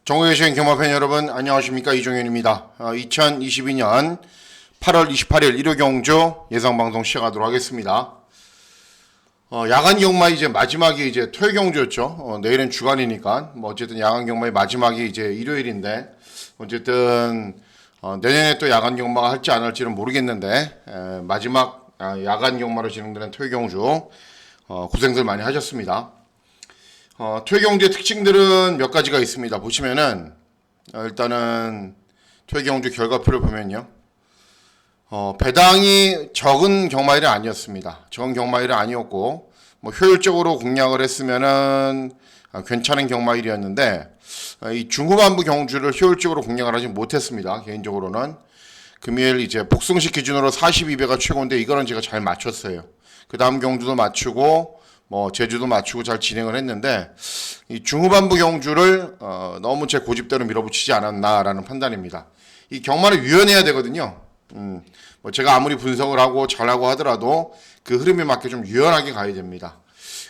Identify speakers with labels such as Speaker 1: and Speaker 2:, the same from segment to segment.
Speaker 1: 전국에 계신 경마팬 여러분 안녕하십니까, 이종현입니다. 2022년 8월 28일 일요 경주 예상방송 시작하도록 하겠습니다. 야간 경마 이제 마지막이 이제 토요 경주였죠. 내일은 주간이니까 어쨌든 야간 경마의 마지막이 이제 일요일인데 어쨌든 내년에 또 야간 경마가 할지 안 할지는 모르겠는데 마지막 야간 경마로 진행되는 토요 경주 고생들 많이 하셨습니다. 토요 경주의 특징들은 몇 가지가 있습니다. 보시면은 일단은 토요 경주 결과표를 보면요, 배당이 적은 경마일은 아니었습니다. 적은 경마일은 아니었고 효율적으로 공략을 했으면은 괜찮은 경마일이었는데 이 중후반부 경주를 효율적으로 공략을 하지 못했습니다. 개인적으로는 금일 이제 복승식 기준으로 42배가 최고인데 이거는 제가 잘 맞췄어요. 그 다음 경주도 맞추고 제주도 맞추고 잘 진행을 했는데 이 중후반부 경주를 너무 제 고집대로 밀어붙이지 않았나라는 판단입니다. 이 경마를 유연해야 되거든요. 제가 아무리 분석을 하고 잘하고 하더라도 그 흐름에 맞게 좀 유연하게 가야 됩니다.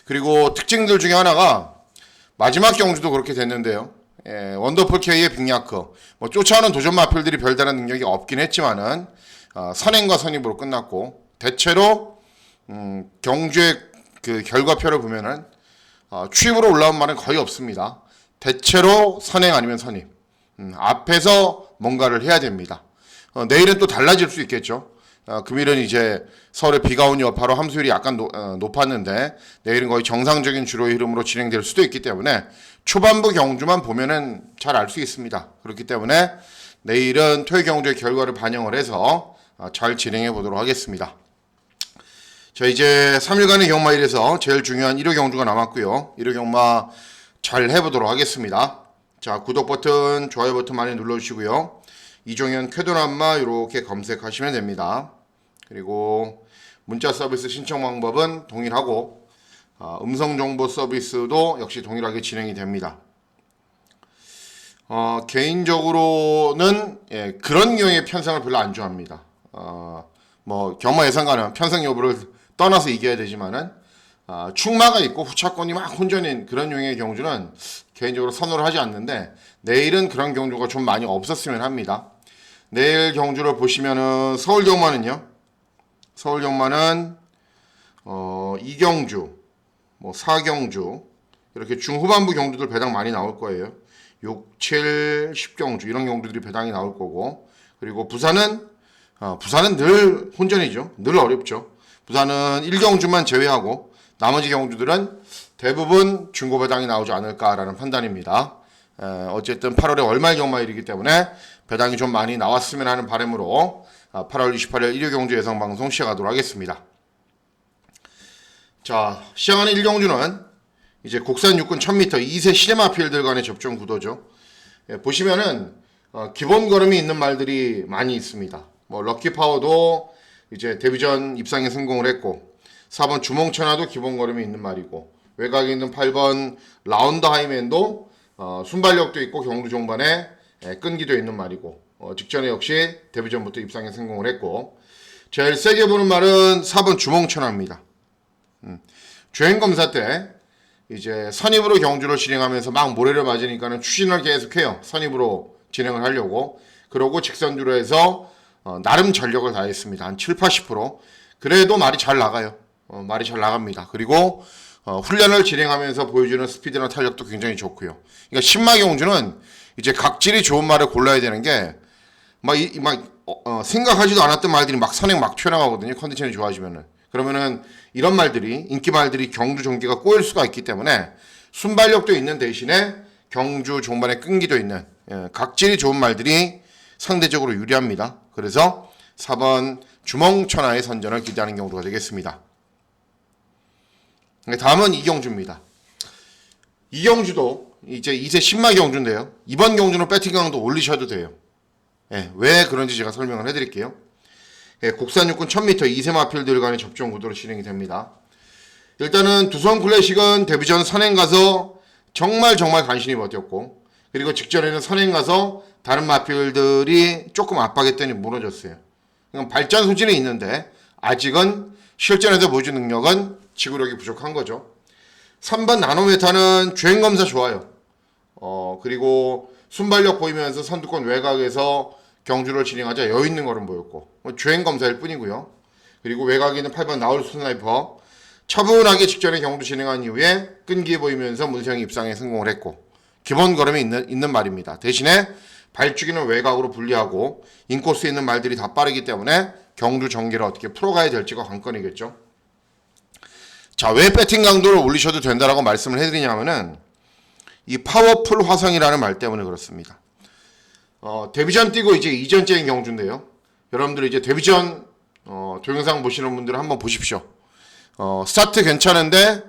Speaker 1: 그리고 특징들 중에 하나가 마지막 경주도 그렇게 됐는데요. 원더풀 K의 빅야크 쫓아오는 도전 마필들이 별다른 능력이 없긴 했지만은 선행과 선입으로 끝났고, 대체로 경주의 그 결과표를 보면은 추입으로 올라온 말은 거의 없습니다. 대체로 선행 아니면 선입. 앞에서 뭔가를 해야 됩니다. 내일은 또 달라질 수 있겠죠. 금일은 이제 서울에 비가 온 여파로 함수율이 약간 높았는데 내일은 거의 정상적인 주로의 흐름으로 진행될 수도 있기 때문에 초반부 경주만 보면은 잘 알 수 있습니다. 그렇기 때문에 내일은 토요 경주의 결과를 반영을 해서 잘 진행해 보도록 하겠습니다. 자, 이제 3일간의 경마일에서 제일 중요한 1호 경주가 남았고요. 1호 경마 잘 해보도록 하겠습니다. 자, 구독 버튼, 좋아요 버튼 많이 눌러주시고요. 이종현 쾌도남마 이렇게 검색하시면 됩니다. 그리고 문자 서비스 신청 방법은 동일하고 음성정보 서비스도 역시 동일하게 진행이 됩니다. 개인적으로는 그런 경우에 편성을 별로 안 좋아합니다. 경마 예상가는 편성 여부를 떠나서 이겨야 되지만은 충마가 있고 후차권이 막 혼전인 그런 용의 경주는 개인적으로 선호를 하지 않는데 내일은 그런 경주가 좀 많이 없었으면 합니다. 내일 경주를 보시면은 서울 경마는요. 서울 경마는 2경주, 4경주 이렇게 중후반부 경주들 배당 많이 나올 거예요. 6, 7, 10경주 이런 경주들이 배당이 나올 거고, 그리고 부산은 늘 혼전이죠. 늘 어렵죠. 부산은 1경주만 제외하고 나머지 경주들은 대부분 중고 배당이 나오지 않을까라는 판단입니다. 어쨌든 8월에 월말 경마일이기 때문에 배당이 좀 많이 나왔으면 하는 바람으로 8월 28일 1호 경주 예상 방송 시작하도록 하겠습니다. 자, 시작하는 1경주는 이제 국산 육군 1000m 2세 시네마필들 간의 접종 구도죠. 보시면은 기본 걸음이 있는 말들이 많이 있습니다. 럭키파워도 이제 데뷔전 입상에 성공을 했고, 4번 주몽천하도 기본 걸음이 있는 말이고, 외곽에 있는 8번 라운드 하이맨도 순발력도 있고 경주 종반에 끈기도 있는 말이고, 직전에 역시 데뷔전부터 입상에 성공을 했고, 제일 세게 보는 말은 4번 주몽천하입니다. 주행검사 때 이제 선입으로 경주를 진행하면서 막 모래를 맞으니까는 추진을 계속해요. 선입으로 진행을 하려고. 그러고 직선주로 해서 나름 전력을 다했습니다. 한 7, 80%. 그래도 말이 잘 나가요. 말이 잘 나갑니다. 그리고 훈련을 진행하면서 보여주는 스피드나 탄력도 굉장히 좋고요. 그러니까 신마 경주는 이제 각질이 좋은 말을 골라야 되는 게 생각하지도 않았던 말들이 막 선행 막 튀어나가거든요. 컨디션이 좋아지면은. 그러면은 이런 말들이, 인기 말들이 경주 종기가 꼬일 수가 있기 때문에 순발력도 있는 대신에 경주 종반에 끈기도 있는 각질이 좋은 말들이 상대적으로 유리합니다. 그래서 4번 주몽천하의 선전을 기대하는 경우가 되겠습니다. 다음은 이경주입니다. 이경주도 이제 2세 신마 경주인데요. 이번 경주는 배팅 강도 올리셔도 돼요. 왜 그런지 제가 설명을 해드릴게요. 국산 육군 1000m 2세 마필들 간의 접종 구도로 진행이 됩니다. 일단은 두성 클래식은 데뷔전 선행 가서 정말 간신히 버텼고, 그리고 직전에는 선행 가서 다른 마필들이 조금 압박했더니 무너졌어요. 그러니까 발전 소진이 있는데 아직은 실전에서 보여준 능력은 지구력이 부족한 거죠. 3번 나노메타는 주행검사 좋아요. 그리고 순발력 보이면서 선두권 외곽에서 경주를 진행하자 여유 있는 걸음 보였고 주행 검사일 뿐이고요. 그리고 외곽에 있는 8번 나울 스나이퍼 차분하게 직전에 경주 진행한 이후에 끈기 보이면서 문세영 입상에 성공을 했고 기본 걸음이 있는 말입니다. 대신에 발주기는 외곽으로 분리하고 인코스에 있는 말들이 다 빠르기 때문에 경주 전개를 어떻게 풀어가야 될지가 관건이겠죠. 자, 왜 배팅 강도를 올리셔도 된다라고 말씀을 해드리냐면은 이 파워풀 화성이라는 말 때문에 그렇습니다. 데뷔전 뛰고 이제 2전째인 경주인데요. 여러분들 이제 데뷔전 동영상 보시는 분들은 한번 보십시오. 스타트 괜찮은데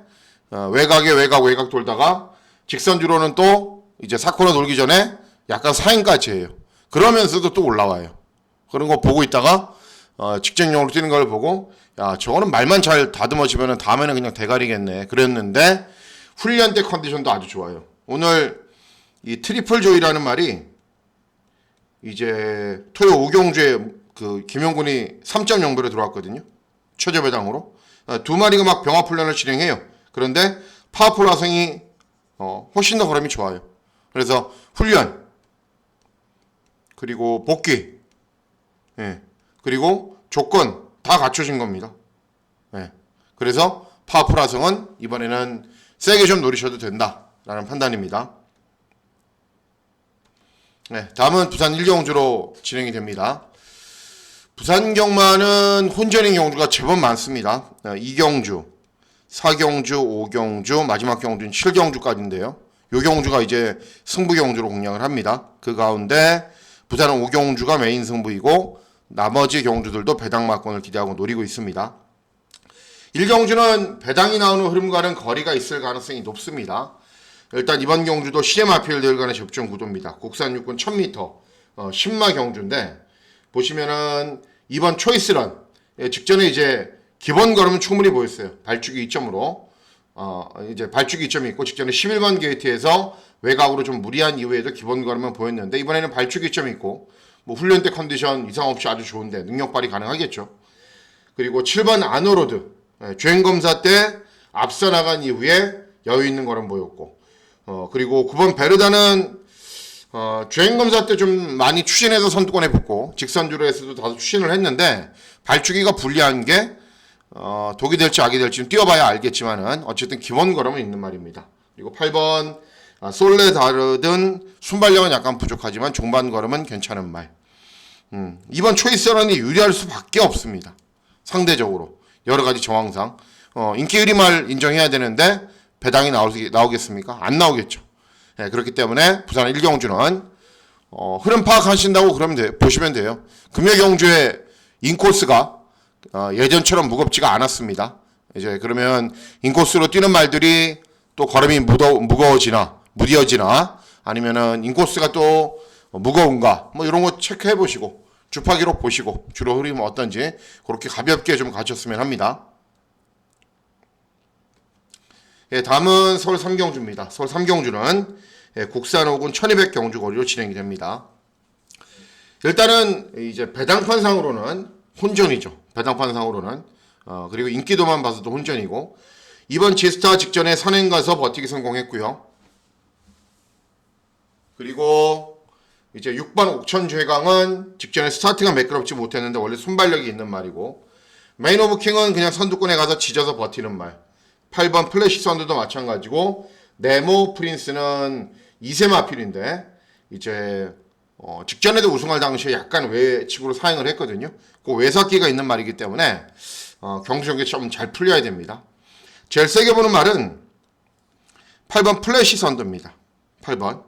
Speaker 1: 외곽 돌다가 직선주로는 또 이제 4코너 돌기 전에 약간 사행까지 해요. 그러면서도 또 올라와요. 그런 거 보고 있다가 직전용으로 뛰는 걸 보고 야 저거는 말만 잘 다듬어지면 다음에는 그냥 대가리겠네 그랬는데 훈련 때 컨디션도 아주 좋아요. 오늘 이 트리플 조이라는 말이 이제 토요 오경주에 그 김용군이 3.0배로 들어왔거든요. 최저 배당으로 두 마리가 막 병합 훈련을 진행해요. 그런데 파워풀 화성이 훨씬 더 걸음이 좋아요. 그래서 훈련 그리고 복귀 그리고 조건 다 갖춰진 겁니다. 그래서 파워풀 화성은 이번에는 세게 좀 노리셔도 된다라는 판단입니다. 다음은 부산 1경주로 진행이 됩니다. 부산 경마는 혼전인 경주가 제법 많습니다. 2경주, 4경주, 5경주, 마지막 경주는 7경주까지인데요. 요 경주가 이제 승부 경주로 공략을 합니다. 그 가운데 부산은 5경주가 메인 승부이고 나머지 경주들도 배당 막권을 기대하고 노리고 있습니다. 1경주는 배당이 나오는 흐름과는 거리가 있을 가능성이 높습니다. 일단 이번 경주도 시내마필들 간의 접종 구도입니다. 국산 육군 1000m 10마 경주인데 보시면은 이번 초이스런 직전에 이제 기본 걸음은 충분히 보였어요. 발주기 2점으로 이제 발주기 2점이 있고 직전에 11번 게이트에서 외곽으로 좀 무리한 이후에도 기본 걸음은 보였는데 이번에는 발주기 2점이 있고 뭐 훈련 때 컨디션 이상 없이 아주 좋은데 능력 발휘 가능하겠죠. 그리고 7번 아노로드 주행 검사 때 앞서 나간 이후에 여유 있는 걸음 보였고 그리고 9번 베르다는 주행 검사 때 좀 많이 추진해서 선두권에 붙고 직선주로에서도 다소 추진을 했는데 발주기가 불리한 게 독이 될지 악이 될지 뛰어봐야 알겠지만은 어쨌든 기본 걸음은 있는 말입니다. 그리고 8번 솔레다르든 순발력은 약간 부족하지만 종반 걸음은 괜찮은 말. 이번 초이스런이 유리할 수밖에 없습니다. 상대적으로 여러 가지 정황상 인기 의리말 인정해야 되는데 배당이 나오겠습니까? 안 나오겠죠. 그렇기 때문에 부산 1경주는 흐름 파악하신다고 그러면 보시면 돼요. 금요경주의 인코스가 예전처럼 무겁지가 않았습니다. 이제 그러면 인코스로 뛰는 말들이 또 걸음이 무뎌지나 아니면은 인코스가 또 무거운가 뭐 이런 거 체크해 보시고 주파 기록 보시고 주로 흐름이 어떤지 그렇게 가볍게 좀 가셨으면 합니다. 다음은 서울 3경주입니다. 서울 3경주는 국산 5군 1200 경주 거리로 진행이 됩니다. 일단은 이제 배당판상으로는 혼전이죠. 배당판상으로는 그리고 인기도만 봐서도 혼전이고 이번 지스타 직전에 선행 가서 버티기 성공했고요. 그리고 이제 6번 옥천 죄강은 직전에 스타트가 매끄럽지 못했는데 원래 순발력이 있는 말이고 메인 오브 킹은 그냥 선두권에 가서 지져서 버티는 말. 8번 플래시 선두도 마찬가지고 네모 프린스는 2세 마필인데 이제 직전에도 우승할 당시에 약간 외측으로 사행을 했거든요. 그 외삭기가 있는 말이기 때문에 경주 전개 좀 잘 풀려야 됩니다. 제일 세게 보는 말은 8번 플래시 선두입니다. 8번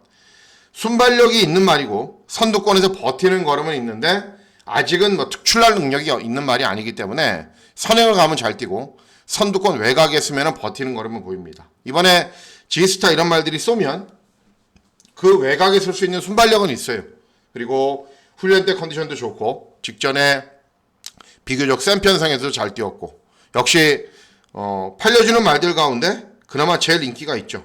Speaker 1: 순발력이 있는 말이고 선두권에서 버티는 걸음은 있는데 아직은 뭐 특출날 능력이 있는 말이 아니기 때문에 선행을 가면 잘 뛰고 선두권 외곽에 쓰면 버티는 걸음은 보입니다. 이번에 지스타 이런 말들이 쏘면 그 외곽에 설 수 있는 순발력은 있어요. 그리고 훈련 때 컨디션도 좋고 직전에 비교적 센 편상에서도 잘 뛰었고 역시 팔려주는 말들 가운데 그나마 제일 인기가 있죠.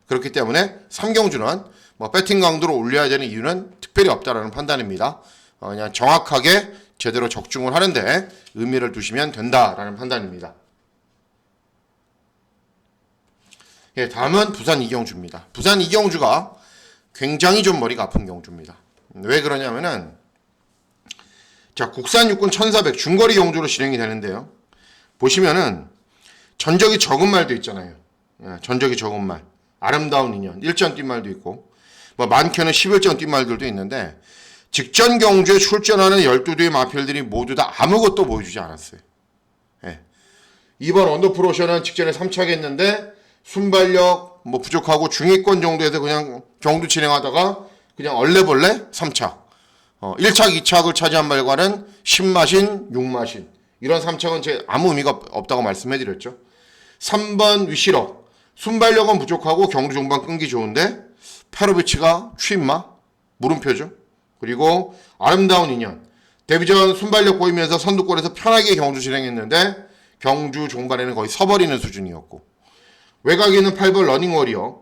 Speaker 1: 그렇기 때문에 3경주는 뭐 배팅 강도를 올려야 되는 이유는 특별히 없다라는 판단입니다. 그냥 정확하게 제대로 적중을 하는데 의미를 두시면 된다라는 판단입니다. 다음은 부산 2경주입니다. 부산 2경주가 굉장히 좀 머리가 아픈 경주입니다. 왜 그러냐면은 자, 국산 육군 1400 중거리 경주로 진행이 되는데요. 보시면은 전적이 적은 말도 있잖아요. 전적이 적은 말. 아름다운 인연. 1전 뛴 말도 있고 뭐 많게는 11전 뛴 말들도 있는데 직전 경주에 출전하는 12대의 마필들이 모두 다 아무것도 보여주지 않았어요. 예. 이번 언더프로셔는 직전에 3착 했는데 순발력 뭐 부족하고 중위권 정도에서 그냥 경주 진행하다가 그냥 얼레벌레 3착. 1착, 2착을 차지한 말과는 10마신, 6마신. 이런 3착은 제 아무 의미가 없다고 말씀해드렸죠. 3번 위시럭. 순발력은 부족하고 경주 종반 끈기 좋은데 페로비치가 취임마 물음표죠. 그리고 아름다운 인연. 데뷔전 순발력 보이면서 선두골에서 편하게 경주 진행했는데 경주 종반에는 거의 서버리는 수준이었고 외곽에 있는 8번 러닝워리어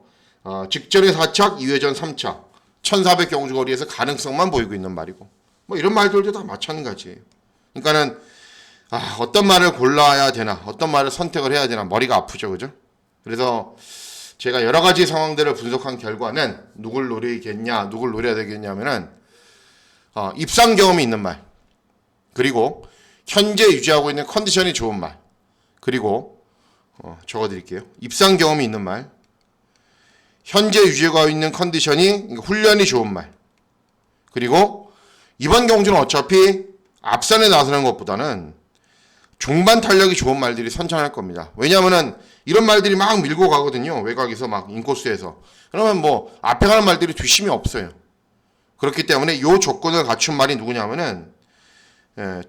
Speaker 1: 직전에 4착, 2회전 3착 1400 경주 거리에서 가능성만 보이고 있는 말이고 뭐 이런 말들도 다 마찬가지예요. 그러니까는 어떤 말을 골라야 되나 어떤 말을 선택을 해야 되나 머리가 아프죠. 그죠? 그래서 제가 여러 가지 상황들을 분석한 결과는 누굴 노리겠냐 누굴 노려야 되겠냐면은 입상 경험이 있는 말 그리고 현재 유지하고 있는 컨디션이 좋은 말 그리고 적어드릴게요. 입상 경험이 있는 말 현재 유지하고 있는 컨디션이 훈련이 좋은 말 그리고 이번 경주는 어차피 앞선에 나서는 것보다는 중반 탄력이 좋은 말들이 선창할 겁니다. 왜냐하면은 이런 말들이 막 밀고 가거든요. 외곽에서 막 인코스에서. 그러면 뭐 앞에 가는 말들이 뒷심이 없어요. 그렇기 때문에 이 조건을 갖춘 말이 누구냐면은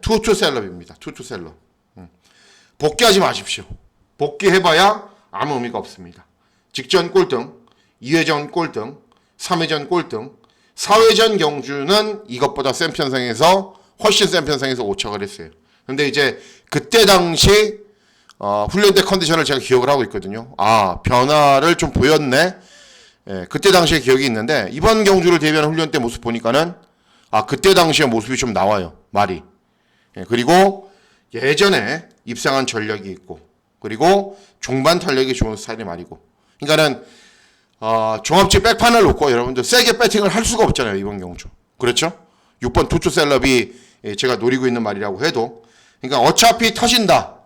Speaker 1: 투투셀럽입니다. 투투셀럽. 복귀하지 마십시오. 복귀해봐야 아무 의미가 없습니다. 직전 꼴등, 2회전 꼴등, 3회전 꼴등, 4회전 경주는 이것보다 센 편성에서 훨씬 센 편성에서 5착을 했어요. 근데 이제 그때 당시 훈련 때 컨디션을 제가 기억을 하고 있거든요. 변화를 좀 보였네. 그때 당시의 기억이 있는데 이번 경주를 대비하는 훈련 때 모습 보니까는 그때 당시의 모습이 좀 나와요. 말이. 그리고 예전에 입상한 전력이 있고 그리고 종반 탄력이 좋은 스타일의 말이고 그러니까는 종합지 백판을 놓고 여러분들 세게 배팅을 할 수가 없잖아요. 이번 경주. 그렇죠? 6번 투투셀럽이 제가 노리고 있는 말이라고 해도 그러니까 어차피 터진다.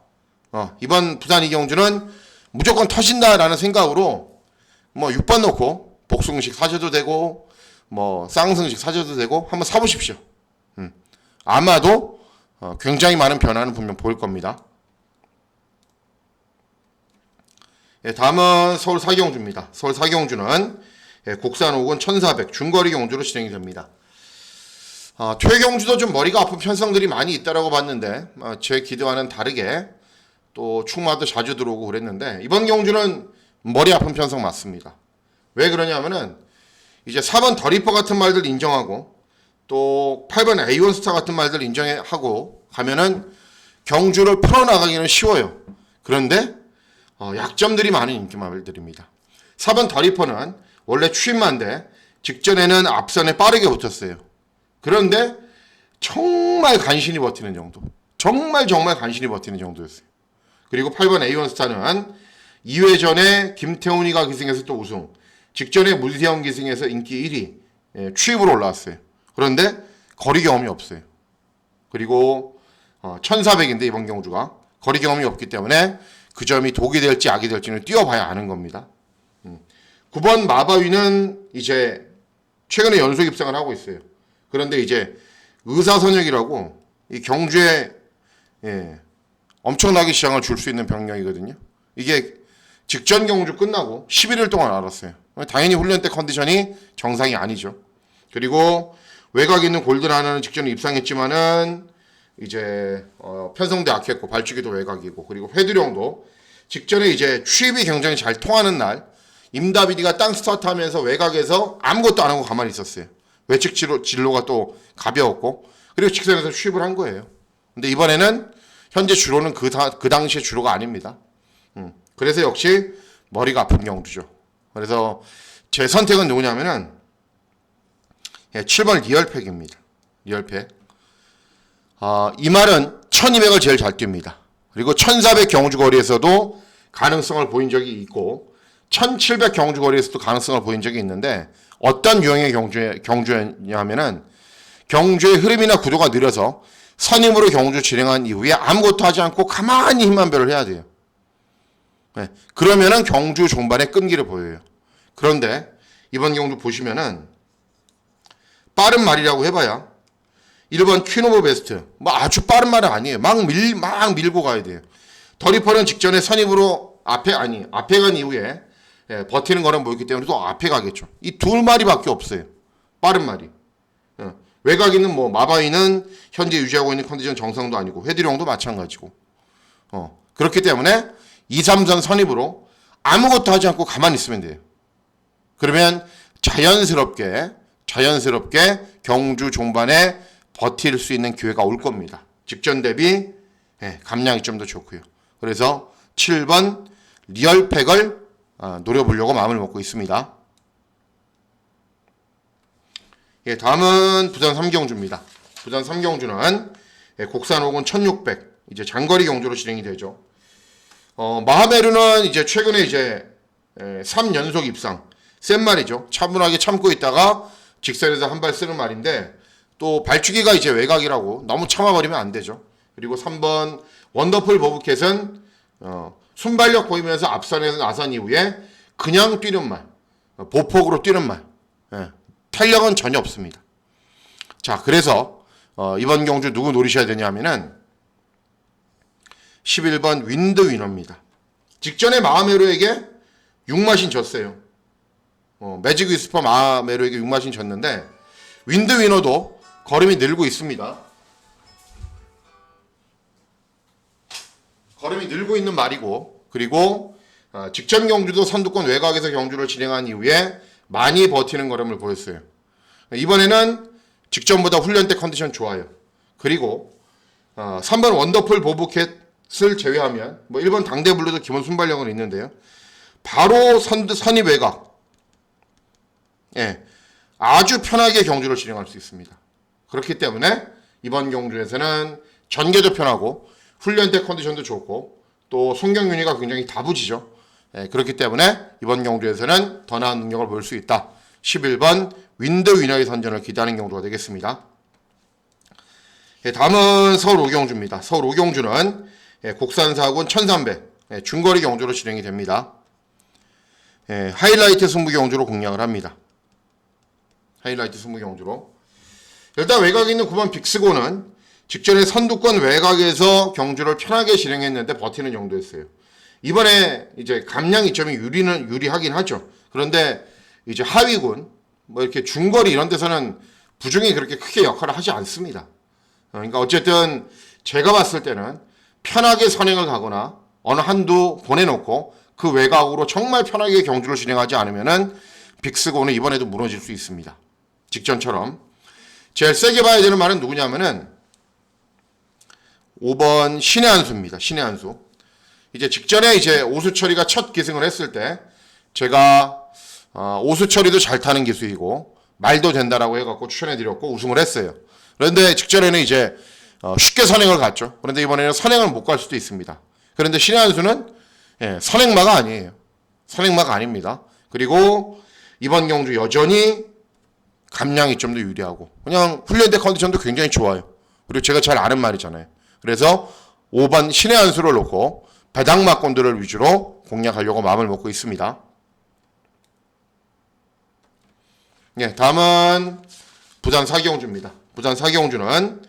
Speaker 1: 이번 부산 이 경주는 무조건 터진다라는 생각으로 뭐 6번 놓고 복숭식 사셔도 되고 뭐 쌍승식 사셔도 되고 한번 사보십시오. 아마도 굉장히 많은 변화는 분명 보일 겁니다. 다음은 서울 사경주입니다. 서울 사경주는 국산 5군 1400 중거리 경주로 진행이 됩니다. 퇴경주도 좀 머리가 아픈 편성들이 많이 있다라고 봤는데 제 기대와는 다르게 또 충마도 자주 들어오고 그랬는데 이번 경주는 머리 아픈 편성 맞습니다. 왜 그러냐면은 이제 4번 더리퍼 같은 말들 인정하고 또 8번 A1 스타 같은 말들 인정하고 가면은 경주를 풀어나가기는 쉬워요. 그런데 약점들이 많은 인기 말들입니다. 4번 더리퍼는 원래 추임마인데 직전에는 앞선에 빠르게 붙었어요. 그런데 정말 간신히 버티는 정도. 정말 간신히 버티는 정도였어요. 그리고 8번 A1 스타는 2회전에 김태훈이가 기승해서 또 우승. 직전에 문세영 기승해서 인기 1위. 추입으로 올라왔어요. 그런데 거리 경험이 없어요. 그리고 1400인데 이번 경주가 거리 경험이 없기 때문에 그 점이 독이 될지 악이 될지는 뛰어봐야 아는 겁니다. 9번 마바위는 이제 최근에 연속 입상을 하고 있어요. 그런데 이제 의사선역이라고 이 경주에 엄청나게 시장을 줄 수 있는 병력이거든요. 이게 직전 경주 끝나고 11일 동안 알았어요. 당연히 훈련 때 컨디션이 정상이 아니죠. 그리고 외곽에 있는 골든 하나는 직전에 입상했지만은 이제 편성도 약했고 발주기도 외곽이고 그리고 회두령도 직전에 이제 취입이 굉장히 잘 통하는 날 임다비디가 땅 스타트하면서 외곽에서 아무것도 안 하고 가만히 있었어요. 외측 진로가 또 가벼웠고 그리고 직선에서 취입을 한 거예요. 근데 이번에는 현재 주로는 그 당시의 주로가 아닙니다. 그래서 역시 머리가 아픈 경주죠. 그래서 제 선택은 누구냐면은 7번 리얼팩입니다. 리얼팩. 이 말은 1200을 제일 잘 뜁니다. 그리고 1400 경주 거리에서도 가능성을 보인 적이 있고 1700 경주 거리에서도 가능성을 보인 적이 있는데 어떤 유형의 경주였냐면은 경주의 흐름이나 구도가 느려서 선임으로 경주 진행한 이후에 아무것도 하지 않고 가만히 힘만 별을 해야 돼요. 네, 그러면은 경주 종반에 끈기를 보여요. 그런데 이번 경주 보시면은 빠른 말이라고 해봐야 1번 퀸 오브 베스트 뭐 아주 빠른 말은 아니에요. 막 밀고 가야 돼요. 더리퍼는 직전에 선입으로 앞에 간 이후에 버티는 거는 보였기 때문에 또 앞에 가겠죠. 이 둘 마리밖에 없어요. 빠른 말이. 외곽 있는 뭐 마바이는 현재 유지하고 있는 컨디션 정상도 아니고 헤드룡도 마찬가지고. 그렇기 때문에 2, 3선 선입으로 아무것도 하지 않고 가만히 있으면 돼요. 그러면 자연스럽게 경주 종반에 버틸 수 있는 기회가 올 겁니다. 직전 대비 감량이 좀 더 좋고요. 그래서 7번 리얼팩을 노려보려고 마음을 먹고 있습니다. 다음은 부산 3경주입니다. 부산 3경주는 곡산 호군 1600 이제 장거리 경주로 진행이 되죠. 마하메르는 이제 최근에 이제 3연속 입상 센 말이죠. 차분하게 참고 있다가 직선에서 한 발 쓰는 말인데 또 발주기가 이제 외곽이라고 너무 참아버리면 안 되죠. 그리고 3번 원더풀 버브캣은 순발력 보이면서 앞선에서 나선 이후에 그냥 뛰는 말, 보폭으로 뛰는 말, 탄력은 전혀 없습니다. 자, 그래서 이번 경주 누구 노리셔야 되냐면은 11번 윈드 위너입니다. 직전에 마하메로에게 6마신 졌어요. 매직 위스퍼 마하메로에게 6마신 졌는데 윈드 위너도 걸음이 늘고 있습니다. 걸음이 늘고 있는 말이고 그리고 직전 경주도 선두권 외곽에서 경주를 진행한 이후에 많이 버티는 걸음을 보였어요. 이번에는 직전보다 훈련 때 컨디션 좋아요. 그리고 3번 원더풀 보브캣을 제외하면 뭐 1번 당대블루도 기본 순발력은 있는데요. 바로 선입 외곽 아주 편하게 경주를 진행할 수 있습니다. 그렇기 때문에 이번 경주에서는 전개도 편하고 훈련 때 컨디션도 좋고 또 송경윤이가 굉장히 다부지죠. 그렇기 때문에 이번 경주에서는 더 나은 능력을 보일 수 있다. 11번 윈드 위너의 선전을 기대하는 경주가 되겠습니다. 다음은 서울 5경주입니다. 서울 5경주는 곡산사군 1300 중거리 경주로 진행이 됩니다. 하이라이트 승부 경주로 공략을 합니다. 하이라이트 승부 경주로. 일단 외곽에 있는 9번 빅스고는 직전에 선두권 외곽에서 경주를 편하게 진행했는데 버티는 정도였어요. 이번에 이제 감량 이점이 유리하긴 하죠. 그런데 이제 하위군 뭐 이렇게 중거리 이런 데서는 부중이 그렇게 크게 역할을 하지 않습니다. 그러니까 어쨌든 제가 봤을 때는 편하게 선행을 가거나 어느 한두 보내놓고 그 외곽으로 정말 편하게 경주를 진행하지 않으면은 빅스고는 이번에도 무너질 수 있습니다. 직전처럼. 제일 세게 봐야 되는 말은 누구냐면은 5번 신의 한수입니다. 신의 한수. 이제 직전에 이제 오수철이가 첫 기승을 했을 때 제가 오수철이도 잘 타는 기수이고 말도 된다라고 해갖고 추천해드렸고 우승을 했어요. 그런데 직전에는 이제 쉽게 선행을 갔죠. 그런데 이번에는 선행을 못 갈 수도 있습니다. 그런데 신의 한수는 선행마가 아니에요. 선행마가 아닙니다. 그리고 이번 경주 여전히 감량이 좀 더 유리하고 그냥 훈련대 컨디션도 굉장히 좋아요. 그리고 제가 잘 아는 말이잖아요. 그래서 5번 신의 한수를 놓고 배당막곤들을 위주로 공략하려고 마음을 먹고 있습니다. 다음은 부산 4경주입니다. 부산 4경주는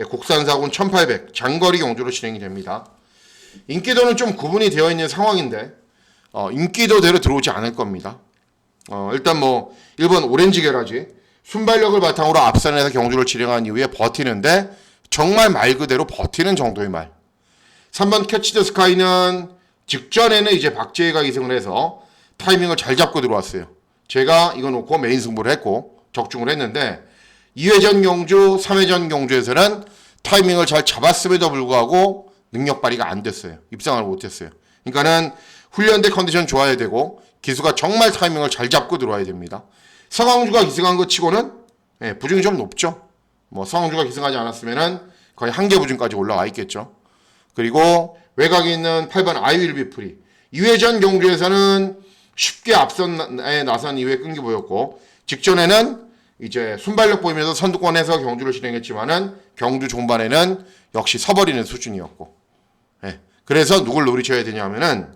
Speaker 1: 곡산사군 1800 장거리 경주로 진행이 됩니다. 인기도는 좀 구분이 되어 있는 상황인데 인기도대로 들어오지 않을 겁니다. 일단 뭐 1번 오렌지 게라지 순발력을 바탕으로 앞선에서 경주를 진행한 이후에 버티는데 정말 말 그대로 버티는 정도의 말. 3번 캐치 더 스카이는 직전에는 이제 박재희가 기승을 해서 타이밍을 잘 잡고 들어왔어요. 제가 이거 놓고 메인 승부를 했고 적중을 했는데 2회전 경주, 3회전 경주에서는 타이밍을 잘 잡았음에도 불구하고 능력 발휘가 안 됐어요. 입상을 못했어요. 그러니까는 훈련대 컨디션 좋아야 되고 기수가 정말 타이밍을 잘 잡고 들어와야 됩니다. 서강주가 기승한 것 치고는 부중이 좀 높죠. 뭐 서강주가 기승하지 않았으면은 거의 한계 부중까지 올라와 있겠죠. 그리고 외곽에 있는 8번 아이윌비 프리 2회전 경주에서는 쉽게 앞선에 나선 이후에 끈기 보였고 직전에는 이제 순발력 보이면서 선두권에서 경주를 진행했지만은 경주 종반에는 역시 서버리는 수준이었고, 예. 그래서 누굴 노리셔야 되냐면은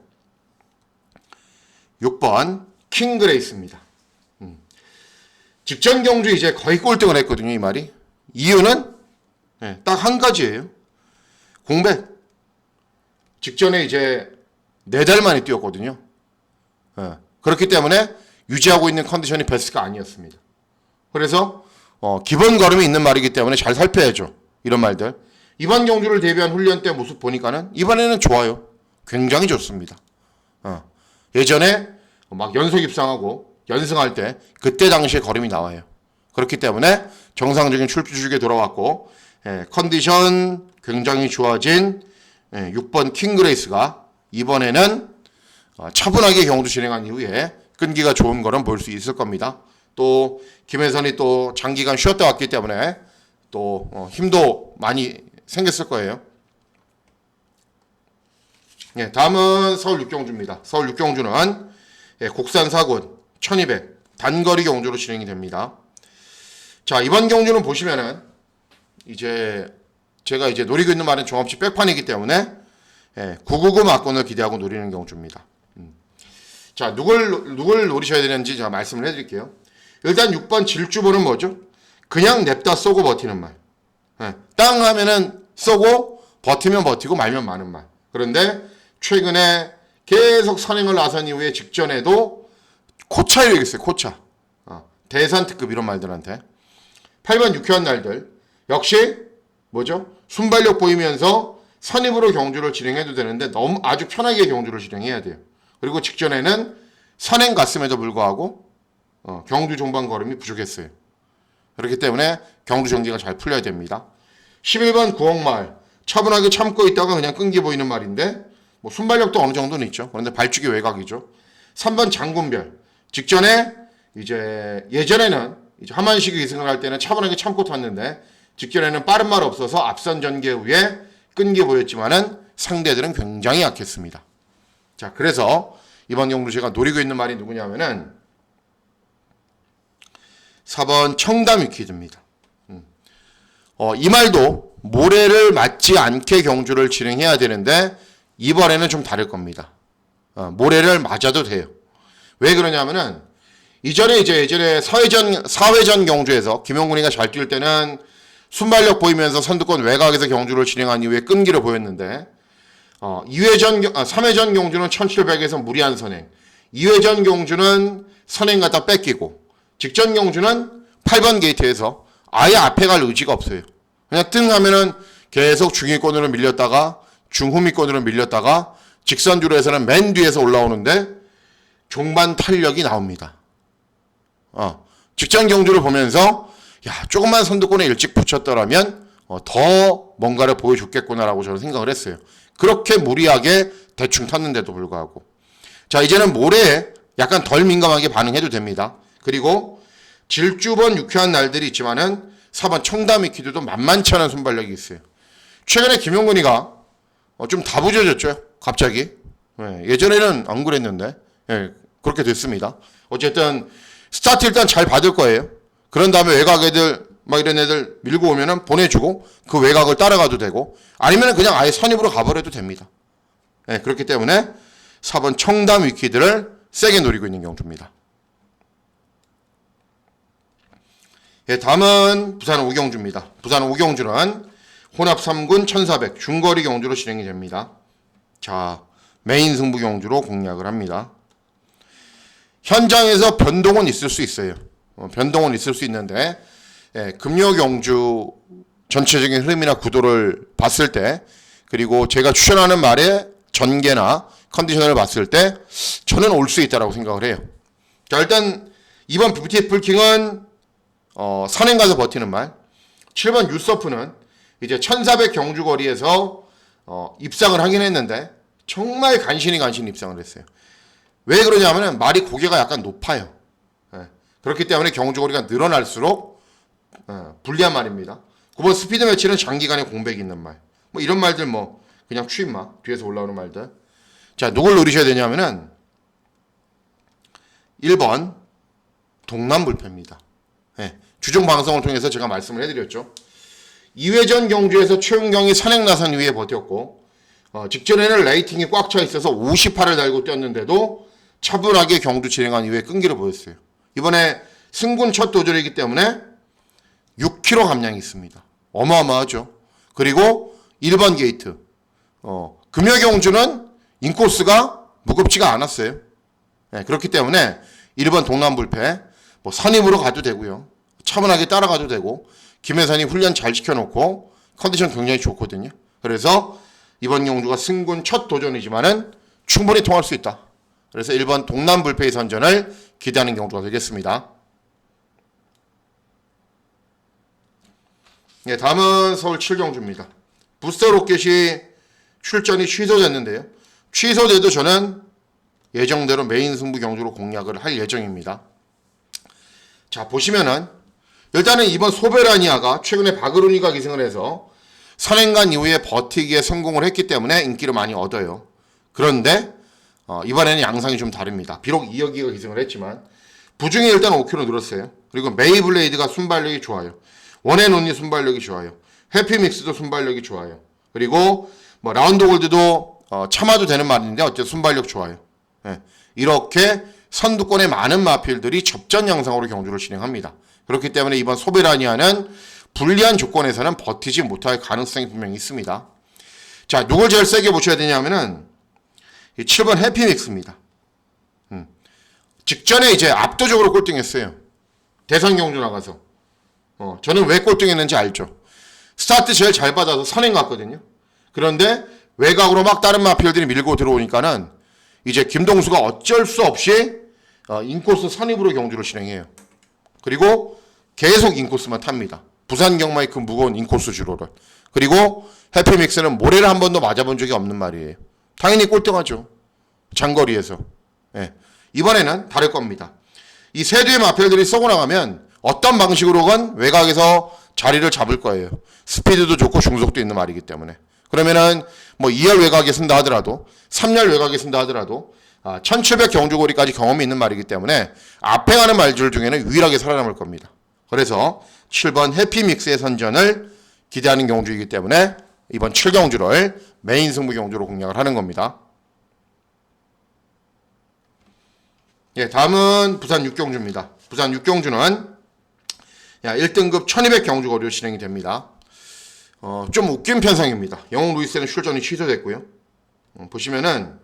Speaker 1: 6번 킹그레이스입니다. 직전 경주 이제 거의 꼴등을 했거든요, 이 말이. 이유는 예, 딱 한 가지예요. 공백. 직전에 이제 4달 만에 뛰었거든요. 예, 그렇기 때문에 유지하고 있는 컨디션이 베스트가 아니었습니다. 그래서 기본 걸음이 있는 말이기 때문에 잘 살펴야죠. 이런 말들. 이번 경주를 대비한 훈련 때 모습 보니까는 이번에는 좋아요. 굉장히 좋습니다. 예전에 막 연속 입상하고 연승할 때 그때 당시에 걸음이 나와요. 그렇기 때문에 정상적인 출주식에 돌아왔고, 예, 컨디션 굉장히 좋아진 6번 킹그레이스가 이번에는 차분하게 경주 진행한 이후에 끈기가 좋은 거는 볼 수 있을 겁니다. 또 김혜선이 또 장기간 쉬었다 왔기 때문에 또 힘도 많이 생겼을 거예요. 예, 다음은 서울 육경주입니다. 서울 육경주는 국산 4군 1200 단거리 경주로 진행이 됩니다. 자, 이번 경주는 보시면은 이제 제가 이제 노리고 있는 말은 종합식 백판이기 때문에 999 막군을 기대하고 노리는 경주입니다. 자, 누굴 노리셔야 되는지 제가 말씀을 해드릴게요. 일단 6번 질주보는 뭐죠? 그냥 냅다 쏘고 버티는 말. 땅 하면은 쏘고 버티면 버티고 말면 마는 말. 그런데 최근에 계속 선행을 나선 이후에 직전에도 코차를 얘기했어요. 코차. 대산 특급 이런 말들한테. 8번 유쾌한 날들. 역시 뭐죠? 순발력 보이면서 선입으로 경주를 진행해도 되는데 너무 아주 편하게 경주를 진행해야 돼요. 그리고 직전에는 선행 갔음에도 불구하고 경주 종반 걸음이 부족했어요. 그렇기 때문에 경주 전개가 잘 풀려야 됩니다. 11번 구옥마을. 차분하게 참고 있다가 그냥 끈기 보이는 말인데 뭐 순발력도 어느 정도는 있죠. 그런데 발주기 외곽이죠. 3번 장군별. 직전에 이제 예전에는 이제 하만식 이승을 할 때는 차분하게 참고 탔는데 직전에는 빠른 말 없어서 앞선 전개 후에 끈기 보였지만은 상대들은 굉장히 약했습니다. 자, 그래서 이번 경주 제가 노리고 있는 말이 누구냐면은 4번 청담 위키드입니다. 이 말도 모래를 맞지 않게 경주를 진행해야 되는데 이번에는 좀 다를 겁니다. 모래를 맞아도 돼요. 왜 그러냐면은 예전에 사회전 경주에서 김용군이가 잘 뛸 때는 순발력 보이면서 선두권 외곽에서 경주를 진행한 이후에 끈기를 보였는데 3회전 경주는 1700에서 무리한 선행, 2회전 경주는 선행 갖다 뺏기고 직전 경주는 8번 게이트에서 아예 앞에 갈 의지가 없어요. 그냥 뜬 하면은 계속 중위권으로 밀렸다가 중후미권으로 밀렸다가 직선주로에서는 맨 뒤에서 올라오는데 종반 탄력이 나옵니다. 직전 경주를 보면서 조금만 선두권에 일찍 붙였더라면 더 뭔가를 보여줬겠구나라고 저는 생각을 했어요. 그렇게 무리하게 대충 탔는데도 불구하고. 자, 이제는 모래에 약간 덜 민감하게 반응해도 됩니다. 그리고 질주번 유쾌한 날들이 있지만은 4번 청담 위키드도 만만치 않은 순발력이 있어요. 최근에 김용근이가 좀 다부져졌죠. 갑자기. 예전에는 안 그랬는데 그렇게 됐습니다. 어쨌든 스타트 일단 잘 받을 거예요. 그런 다음에 외곽 애들 막 이런 애들 밀고 오면은 보내주고 그 외곽을 따라가도 되고 아니면 그냥 아예 선입으로 가버려도 됩니다. 그렇기 때문에 4번 청담 위키드를 세게 노리고 있는 경주입니다. 다음은 부산 오경주입니다. 부산 오경주는 혼합 3군 1400 중거리 경주로 진행이 됩니다. 자, 메인 승부 경주로 공략을 합니다. 현장에서 변동은 있을 수 있어요. 변동은 있을 수 있는데 금요 경주 전체적인 흐름이나 구도를 봤을 때 그리고 제가 추천하는 말의 전개나 컨디션을 봤을 때 저는 올 수 있다라고 생각을 해요. 자, 일단 이번 뷰티풀 킹은 선행 가서 버티는 말. 7번 유서프는 이제 1400 경주 거리에서 입상을 하긴 했는데 정말 간신히 입상을 했어요. 왜 그러냐면은 말이 고개가 약간 높아요. 그렇기 때문에 경주 거리가 늘어날수록 불리한 말입니다. 9번 스피드 매치는 장기간의 공백이 있는 말. 뭐 이런 말들 뭐 그냥 추임막 뒤에서 올라오는 말들. 자, 누굴 노리셔야 되냐면은 1번 동남불패입니다. 예, 주중 방송을 통해서 제가 말씀을 해드렸죠. 2회전 경주에서 최은경이 선행 나선 위에 버텼고 직전에는 레이팅이 꽉 차 있어서 58을 달고 뛰었는데도 차분하게 경주 진행한 이후에 끈기를 보였어요. 이번에 승군 첫 도전이기 때문에 6km 감량이 있습니다. 어마어마하죠. 그리고 1번 게이트 금요 경주는 인코스가 무겁지가 않았어요. 네, 그렇기 때문에 1번 동남불패 선임으로 가도 되고요. 차분하게 따라가도 되고 김혜선이 훈련 잘 시켜놓고 컨디션 굉장히 좋거든요. 그래서 이번 경주가 승군 첫 도전이지만은 충분히 통할 수 있다. 그래서 1번 동남불패의 선전을 기대하는 경주가 되겠습니다. 네, 다음은 서울 7경주입니다. 부스터 로켓이 출전이 취소됐는데요. 취소돼도 저는 예정대로 메인 승부 경주로 공략을 할 예정입니다. 자, 보시면은 일단은 이번 소베라니아가 최근에 바그로니가 기승을 해서 선행간 이후에 버티기에 성공을 했기 때문에 인기를 많이 얻어요. 그런데 이번에는 양상이 좀 다릅니다. 비록 이혁이가 기승을 했지만 부중에 일단 5kg 늘었어요. 그리고 메이블레이드가 순발력이 좋아요. 원앤온리 순발력이 좋아요. 해피믹스도 순발력이 좋아요. 그리고 라운드 골드도 참아도 되는 말인데 어쨌든 순발력 좋아요. 네. 이렇게 선두권의 많은 마필들이 접전 양상으로 경주를 진행합니다. 그렇기 때문에 이번 소베라니아는 불리한 조건에서는 버티지 못할 가능성이 분명히 있습니다. 자, 누굴 제일 세게 보셔야 되냐면은 7번 해피믹스입니다. 직전에 이제 압도적으로 꼴등했어요. 대선 경주 나가서. 저는 왜 꼴등했는지 알죠. 스타트 제일 잘 받아서 선행 갔거든요. 그런데 외곽으로 막 다른 마필들이 밀고 들어오니까는 이제 김동수가 어쩔 수 없이 인코스 선입으로 경주를 진행해요. 그리고 계속 인코스만 탑니다. 부산 경마의 그 무거운 인코스 주로를. 그리고 해피믹스는 모래를 한 번도 맞아본 적이 없는 말이에요. 당연히 꼴등하죠. 장거리에서. 예. 이번에는 다를 겁니다. 이 세두의 마필들이 쏘고 나가면 어떤 방식으로건 외곽에서 자리를 잡을 거예요. 스피드도 좋고 중속도 있는 말이기 때문에. 그러면은 2열 외곽에 쓴다 하더라도 3열 외곽에 쓴다 하더라도 1700 경주거리까지 경험이 있는 말이기 때문에 앞에 가는 말들 중에는 유일하게 살아남을 겁니다. 그래서 7번 해피믹스의 선전을 기대하는 경주이기 때문에 이번 7경주를 메인 승부 경주로 공략을 하는 겁니다. 예, 다음은 부산 6경주입니다. 부산 6경주는 1등급 1200 경주거리로 진행이 됩니다. 좀 웃긴 편성입니다. 영웅 루이스는 출전이 취소됐고요. 보시면은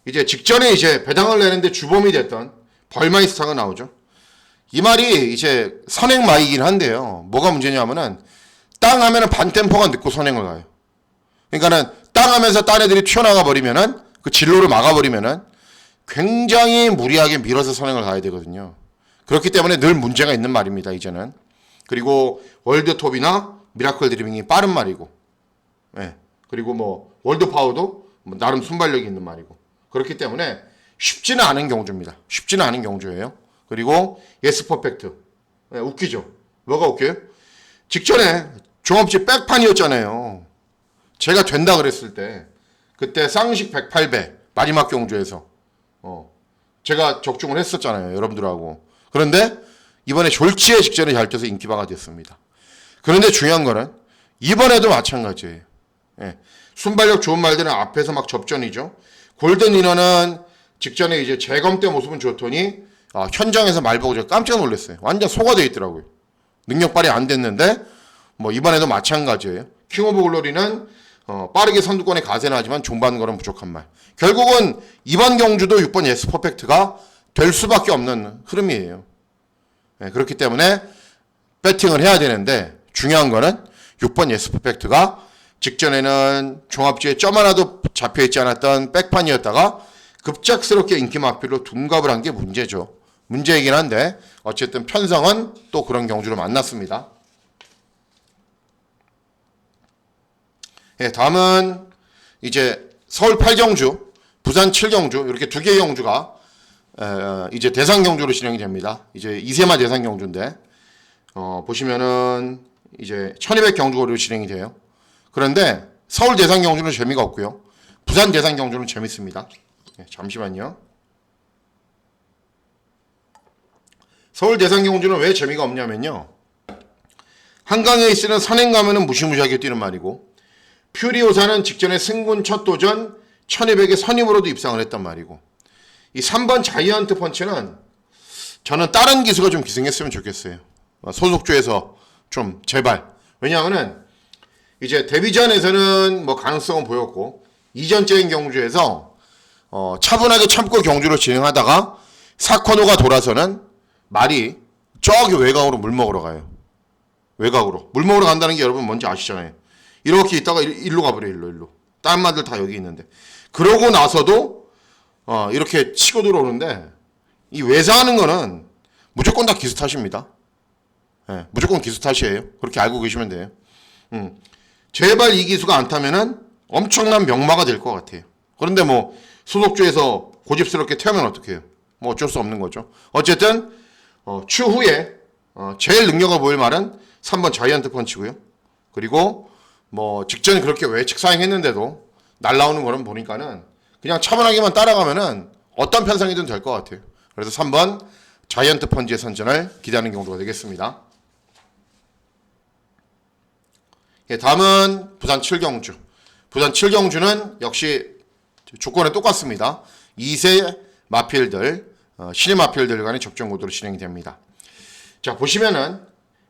Speaker 1: 이제 직전에 이제 배당을 내는데 주범이 됐던 벌마이스타가 나오죠. 이 말이 이제 선행마이긴 한데요. 뭐가 문제냐면은 땅 하면은 반템포가 늦고 선행을 가요. 그러니까는 땅 하면서 딴 애들이 튀어나가 버리면은 그 진로를 막아버리면은 굉장히 무리하게 밀어서 선행을 가야 되거든요. 그렇기 때문에 늘 문제가 있는 말입니다. 이제는. 그리고 월드톱이나 미라클 드리밍이 빠른 말이고, 예. 그리고 월드파워도 나름 순발력이 있는 말이고. 그렇기 때문에 쉽지는 않은 경주입니다. 쉽지는 않은 경주예요. 그리고 예스 퍼펙트. 예, 웃기죠? 뭐가 웃겨요? 직전에 종합지 백판이었잖아요. 제가 된다 그랬을 때 그때 쌍식 108배 마지막 경주에서 제가 적중을 했었잖아요. 여러분들하고. 그런데 이번에 졸지에 직전에 잘 뛰어서 인기바가 됐습니다. 그런데 중요한 거는 이번에도 마찬가지예요. 예. 순발력 좋은 말들은 앞에서 막 접전이죠. 골든 이너는 직전에 이제 재검 때 모습은 좋더니 현장에서 말 보고 제가 깜짝 놀랐어요. 완전 소가돼 있더라고요. 능력 발휘 안 됐는데 이번에도 마찬가지예요. 킹 오브 글로리는 빠르게 선두권에 가세는 하지만 종반거는 부족한 말. 결국은 이번 경주도 6번 예스 퍼펙트가 될 수밖에 없는 흐름이에요. 네, 그렇기 때문에 배팅을 해야 되는데 중요한 거는 6번 예스 퍼펙트가 직전에는 종합지에 점 하나도 잡혀있지 않았던 백판이었다가 급작스럽게 인기 마필로 둔갑을 한 게 문제죠. 문제이긴 한데 어쨌든 편성은 또 그런 경주를 만났습니다. 예, 다음은 이제 서울 8경주, 부산 7경주 이렇게 두 개의 경주가 이제 대상 경주로 진행이 됩니다. 이제 이세마 대상 경주인데 보시면은 이제 1200 경주거리로 진행이 돼요. 그런데 서울 대상 경주는 재미가 없고요. 부산 대상 경주는 재밌습니다. 네, 잠시만요. 서울 대상 경주는 왜 재미가 없냐면요. 한강 에이스는 선행 가면은 무시무시하게 뛰는 말이고, 퓨리오사는 직전에 승군 첫 도전 1200의 선임으로도 입상을 했단 말이고, 이 3번 자이언트 펀치는 저는 다른 기수가 좀 기승했으면 좋겠어요. 소속주에서 좀 제발. 왜냐하면은 이제 데뷔전에서는 뭐 가능성은 보였고, 이전적인 경주에서 차분하게 참고 경주를 진행하다가 사코노가 돌아서는 말이 저기 외곽으로 물 먹으러 가요. 외곽으로 물 먹으러 간다는 게 여러분 뭔지 아시잖아요. 이렇게 있다가 일로 가버려요. 일로. 다른 말들 다 여기 있는데. 그러고 나서도 이렇게 치고 들어오는데, 이 외사하는 거는 무조건 다 기수 탓입니다. 네, 무조건 기수 탓이에요. 그렇게 알고 계시면 돼요. 제발 이 기수가 안 타면은 엄청난 명마가 될 것 같아요. 그런데 뭐 소속주에서 고집스럽게 태우면 어떡해요? 뭐 어쩔 수 없는 거죠. 어쨌든 추후에 제일 능력을 보일 말은 3번 자이언트 펀치고요. 그리고 뭐 직전에 그렇게 외측 사행했는데도 날라오는 거는 보니까는 그냥 차분하게만 따라가면은 어떤 편성이든 될 것 같아요. 그래서 3번 자이언트 펀치의 선전을 기대하는 경우가 되겠습니다. 예, 다음은 부산 7경주. 부산 7경주는 역시 조건은 똑같습니다. 2세 마필들, 신의 마필들 간의 접전 구도로 진행이 됩니다. 자, 보시면은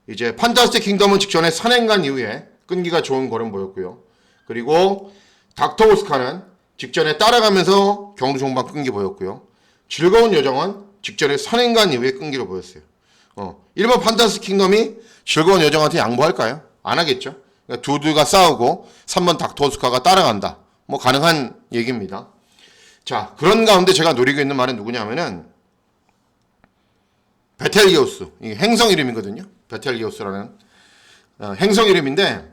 Speaker 1: 이제 판타스틱 킹덤은 직전에 선행간 이후에 끈기가 좋은 걸음 보였고요. 그리고 닥터 오스카는 직전에 따라가면서 경주 종반 끈기 보였고요. 즐거운 여정은 직전에 선행간 이후에 끈기로 보였어요. 1번 판타스틱 킹덤이 즐거운 여정한테 양보할까요? 안 하겠죠. 그러니까 두두가 싸우고 3번 닥터 오스카가 따라간다. 뭐 가능한 얘기입니다. 자, 그런 가운데 제가 노리고 있는 말은 누구냐면은 베텔기우스, 이게 행성 이름이거든요. 베텔기우스라는 행성 이름인데,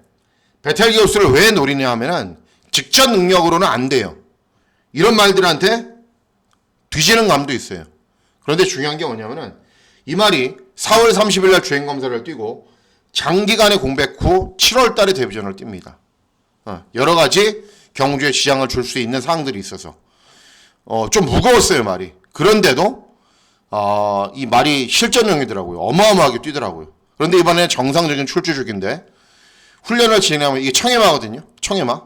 Speaker 1: 베텔기우스를 왜 노리냐 하면은 직전 능력으로는 안 돼요. 이런 말들한테 뒤지는 감도 있어요. 그런데 중요한 게 뭐냐면은 이 말이 4월 30일 날 주행 검사를 뛰고 장기간의 공백 후 7월 달에 데뷔전을 띱니다. 여러 가지 경주에 지장을 줄 수 있는 사항들이 있어서 좀 무거웠어요, 말이. 그런데도 이 말이 실전용이더라고요. 어마어마하게 뛰더라고요. 그런데 이번에 정상적인 출주 중인데 훈련을 진행하면 이게 청해마거든요. 청해마.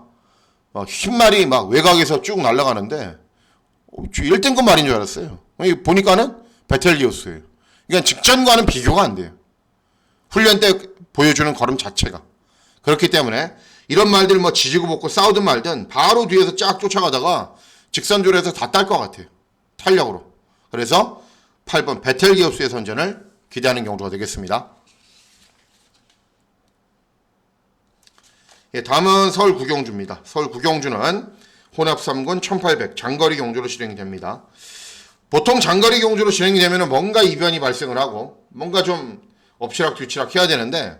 Speaker 1: 흰말이 막 외곽에서 쭉 날아가는데 1등급 말인 줄 알았어요. 보니까는 베텔기우스예요. 그러니까 직전과는 비교가 안 돼요. 훈련 때 보여주는 걸음 자체가. 그렇기 때문에 이런 말들 뭐 지지고 볶고 싸우든 말든 바로 뒤에서 쫙 쫓아가다가 직선줄에서 다 딸 것 같아요. 탄력으로. 그래서 8번 베텔기우스의 선전을 기대하는 경우가 되겠습니다. 예, 다음은 서울 구경주입니다. 서울 구경주는 혼합 3군 1800 장거리 경주로 진행이 됩니다. 보통 장거리 경주로 진행이 되면 뭔가 이변이 발생을 하고 뭔가 좀 엎치락뒤치락 해야 되는데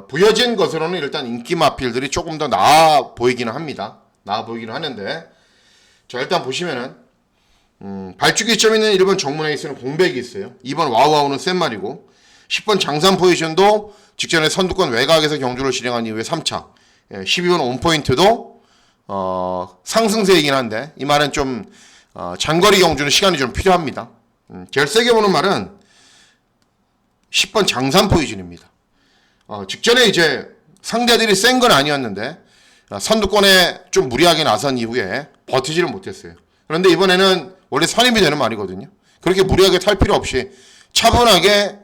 Speaker 1: 부여진 것으로는 일단 인기 마필들이 조금 더 나아 보이기는 합니다. 나아 보이기는 하는데, 자, 일단 보시면은 발주기 점 있는 1번 정문에이스는 공백이 있어요. 2번 와우와우는 센 말이고, 10번 장산 포지션도 직전에 선두권 외곽에서 경주를 진행한 이후에 3차, 12번 온포인트도 상승세이긴 한데 이 말은 좀 장거리 경주는 시간이 좀 필요합니다. 제일 세게 보는 말은 10번 장산 포지션입니다. 직전에 이제 상대들이 센 건 아니었는데 선두권에 좀 무리하게 나선 이후에 버티지를 못했어요. 그런데 이번에는 원래 선임이 되는 말이거든요. 그렇게 무리하게 탈 필요 없이 차분하게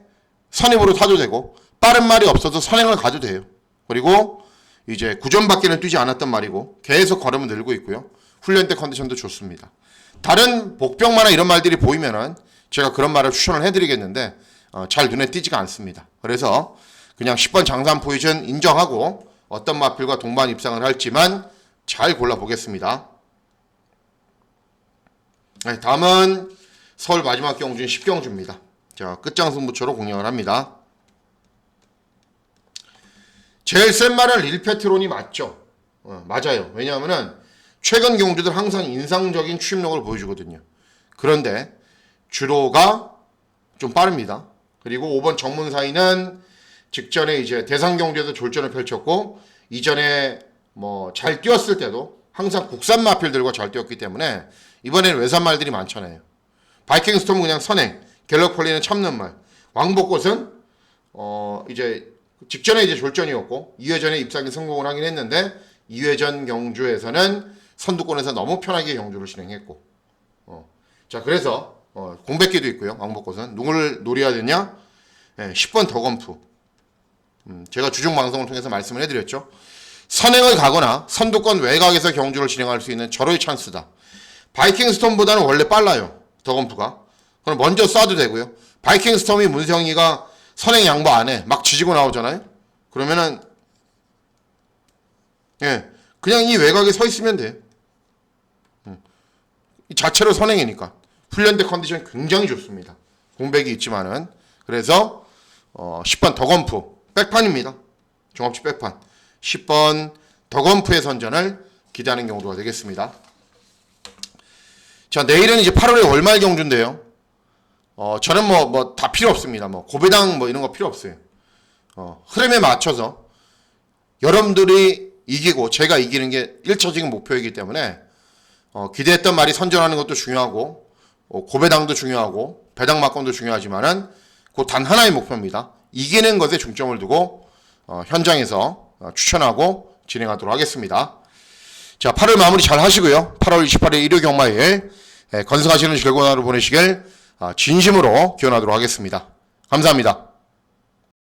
Speaker 1: 선임으로 타도 되고 빠른 말이 없어도 선행을 가도 돼요. 그리고 이제 9점밖에는 뛰지 않았단 말이고 계속 걸음을 늘고 있고요. 훈련 때 컨디션도 좋습니다. 다른 복병마나 이런 말들이 보이면은 제가 그런 말을 추천을 해드리겠는데 잘 눈에 띄지가 않습니다. 그래서 그냥 10번 장산 포지션 인정하고 어떤 마필과 동반 입상을 할지만 잘 골라보겠습니다. 네, 다음은 서울 마지막 경주인 10경주입니다. 자, 끝장승부처로 공략을 합니다. 제일 센 말은 릴페트론이 맞죠. 맞아요. 왜냐하면은 최근 경주들 항상 인상적인 추임력을 보여주거든요. 그런데 주로가 좀 빠릅니다. 그리고 5번 정문사이는 직전에 이제 대상 경주에서 졸전을 펼쳤고 이전에 뭐 잘 뛰었을 때도 항상 국산 마필들과 잘 뛰었기 때문에 이번에는 외산 말들이 많잖아요. 바이킹 스톰 그냥 선행, 갤럭 폴리는 참는 말. 왕복꽃은 이제 직전에 이제 졸전이었고 2회전에 입상에 성공을 하긴 했는데 2회전 경주에서는 선두권에서 너무 편하게 경주를 진행했고 자 그래서 공백기도 있고요. 왕복꽃은 누구를 노려야 되냐? 10번 더건프. 제가 주중 방송을 통해서 말씀을 해드렸죠. 선행을 가거나 선두권 외곽에서 경주를 진행할 수 있는 절호의 찬스다. 바이킹 스톰보다는 원래 빨라요. 더건프가. 그럼 먼저 쏴도 되고요. 바이킹 스톰이 문성이가 선행 양보 안 해. 막 지지고 나오잖아요. 그러면은 그냥 이 외곽에 서 있으면 돼. 이 자체로 선행이니까. 훈련대 컨디션 굉장히 좋습니다. 공백이 있지만은. 그래서 10번 더건프 백판입니다. 종합지 백판 10번 더건프의 선전을 기대하는 경우가 되겠습니다. 자 내일은 이제 8월의 월말 경주인데요. 저는 뭐 다 필요 없습니다. 뭐 고배당 뭐 이런 거 필요 없어요. 흐름에 맞춰서 여러분들이 이기고 제가 이기는 게 1차적인 목표이기 때문에 기대했던 말이 선전하는 것도 중요하고 고배당도 중요하고 배당 막건도 중요하지만은 그 단 하나의 목표입니다. 이기는 것에 중점을 두고 현장에서 추천하고 진행하도록 하겠습니다. 자 8월 마무리 잘 하시고요. 8월 28일 일요 경마일 건승하시는 결과를 보내시길 진심으로 기원하도록 하겠습니다. 감사합니다.